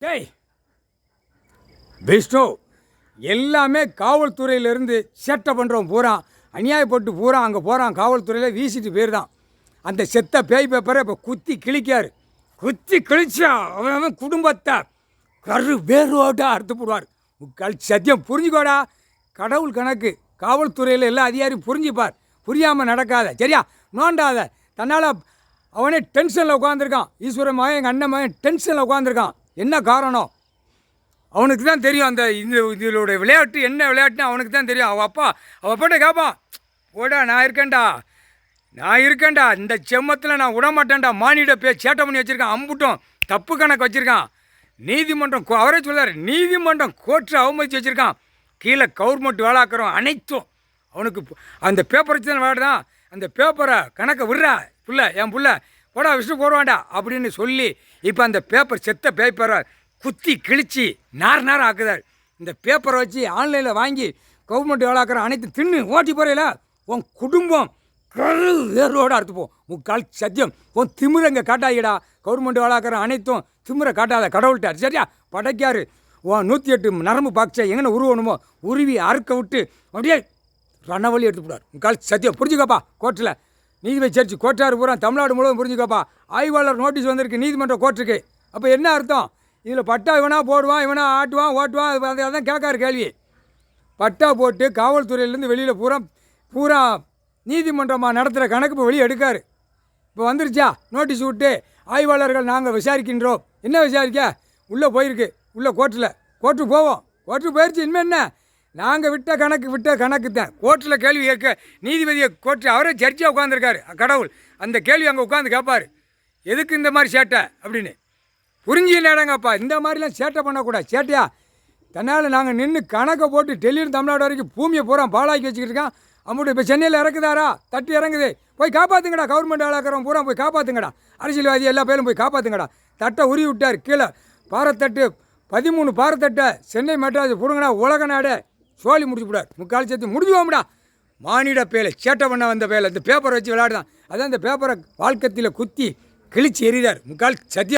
டேய் விஷ்ணு, எல்லாமே காவல்துறையிலேருந்து சேட்டை பண்ணுறோம் பூரா, அநியாயப்பட்டு பூரா அங்கே போகிறான் காவல்துறையில் வீசிட்டு போயிருந்தான். அந்த செத்த பேய் பேப்பரை இப்போ குத்தி கிழிக்கார். குத்தி கிழிச்சா அவன் குடும்பத்தை வேரோட அறுத்து போடுவார். முக்கால் சத்தியம் புரிஞ்சுக்கோடா. கடவுள் கணக்கு காவல்துறையில் எல்லா அதிகாரியும் புரிஞ்சுப்பார். புரியாமல் நடக்காத, சரியா? நோண்டாத. தன்னால் அவனே டென்ஷனில் உட்காந்துருக்கான். ஈஸ்வரன் மகன், எங்கள் அண்ணன் மகன் டென்ஷனில் உட்காந்துருக்கான். என்ன காரணம் அவனுக்கு தான் தெரியும். அந்த இதோட விளையாட்டு என்ன விளையாட்டுன்னு அவனுக்கு தான் தெரியும். அவள் அப்பாட்ட கேட்பான், போடா நான் இருக்கேன்டா, இந்த செம்மத்தில் நான் விடமாட்டேன்டா. மானிட சேட்டை பண்ணி வச்சுருக்கான், அம்புட்டும் தப்பு கணக்கு வச்சுருக்கான். நீதிமன்றம் அவரே சொல்லார், நீதிமன்றம் கோர்ட்டு அவமதித்து வச்சுருக்கான். கீழே கவர்மெண்ட் வேலாக்கிறோம் அனைத்தும் அவனுக்கு அந்த பேப்பர் வச்சு தான் விளையாடுதான். அந்த பேப்பரை கணக்கை விடுறா என் புள்ள போடா விஷ்ணு போடுவான்டா அப்படின்னு சொல்லி இப்போ அந்த பேப்பர் செத்த பேப்பரை குத்தி கிழிச்சி நார் ஆக்குதார். இந்த பேப்பரை வச்சு ஆன்லைனில் வாங்கி கவர்மெண்ட் வேலாக்கிற அனைத்து தின்னு ஓட்டி போறையில உன் குடும்பம் வேரோடு அறுத்துப்போம். முக்கால் சத்தியம் உன் திமிரங்க காட்டாயிடா. கவர்மெண்ட் வேலாக்கிற அனைத்தும் திமிரை காட்டாத கடவுள்கிட்ட, சரியா? படைக்காரு உன் 108 நரம்பு பாக்ஸை எங்கே உருவணுமோ உருவி அறுக்க விட்டு அப்படியே ரணவழி எடுத்து போடார். முக்கால் சத்தியம் புரிஞ்சுக்கப்பா. கோர்ட்டில் நீதிபதி சர்ச்சு கோர்ட்டார் பூரா தமிழ்நாடு முழுவதும் புரிஞ்சுக்கப்பா. ஆய்வாளர் நோட்டீஸ் வந்திருக்கு நீதிமன்ற கோர்ட்டுக்கு. அப்போ என்ன அர்த்தம்? இதில் பட்டா இவனா போடுவான், இவனா ஆட்டுவான், ஓட்டுவான். அதான் கேட்காரு கேள்வி. பட்டா போட்டு காவல்துறையிலேருந்து வெளியில் பூரா நீதிமன்றமாக நடத்துகிற கணக்கு இப்போ வெளியே எடுக்காரு. இப்போ வந்துருச்சா நோட்டீஸ் விட்டு ஆய்வாளர்கள் நாங்கள் விசாரிக்கின்றோம். என்ன விசாரிக்க? உள்ளே போயிருக்கு, உள்ளே கோர்ட்டுக்கு போவோம். கோர்ட்டுக்கு போயிடுச்சு. இனிமேல் என்ன? நாங்கள் விட்ட கணக்கு தான் கோர்ட்டில் கேள்வி கேட்க நீதிபதியை கோர்ட்டு அவரே ஜட்ஜாக உட்காந்துருக்காரு கடவுள். அந்த கேள்வி அங்கே உட்காந்து கேட்பார், எதுக்கு இந்த மாதிரி சேட்டை அப்படின்னு. புரிஞ்சுடாங்கப்பா. இந்த மாதிரிலாம் சேட்டை பண்ணக்கூடாது. சேட்டையா தன்னால் நாங்கள் நின்று கணக்கை போட்டு டெல்லியிருந்து தமிழ்நாடு வரைக்கும் பூமியை பூரா பாலாக்கி வச்சுக்கிட்டு இருக்கான். அம்முட்டு இப்போ சென்னையில் இறக்குதாரா? தட்டி இறங்குது. போய் காப்பாற்றுங்கடா. கவர்மெண்ட் ஆளாக்கிறவங்க பூரா போய் காப்பாற்றுங்கடா. அரசியல்வாதி எல்லா பேரும் போய் காப்பாற்றுங்கடா. தட்டை உருவி விட்டார் கீழே. பாரத்தட்டு 13 பாரத்தட்டை சென்னை மெட்ராஸ் பிடுங்கடா. உலக நாடு சோழி முடிச்சு விடார். முக்கால் சேர்த்து முடிஞ்சுவோம்டா. மானிட பேலை சேட்டை பண்ண வந்த பேலை இந்த பேப்பரை வச்சு விளையாடுதான். அதான் இந்த பேப்பரை வாழ்க்கத்தில் குத்தி கிழிச்சு எறிதார். முக்கால் சத்தியம்.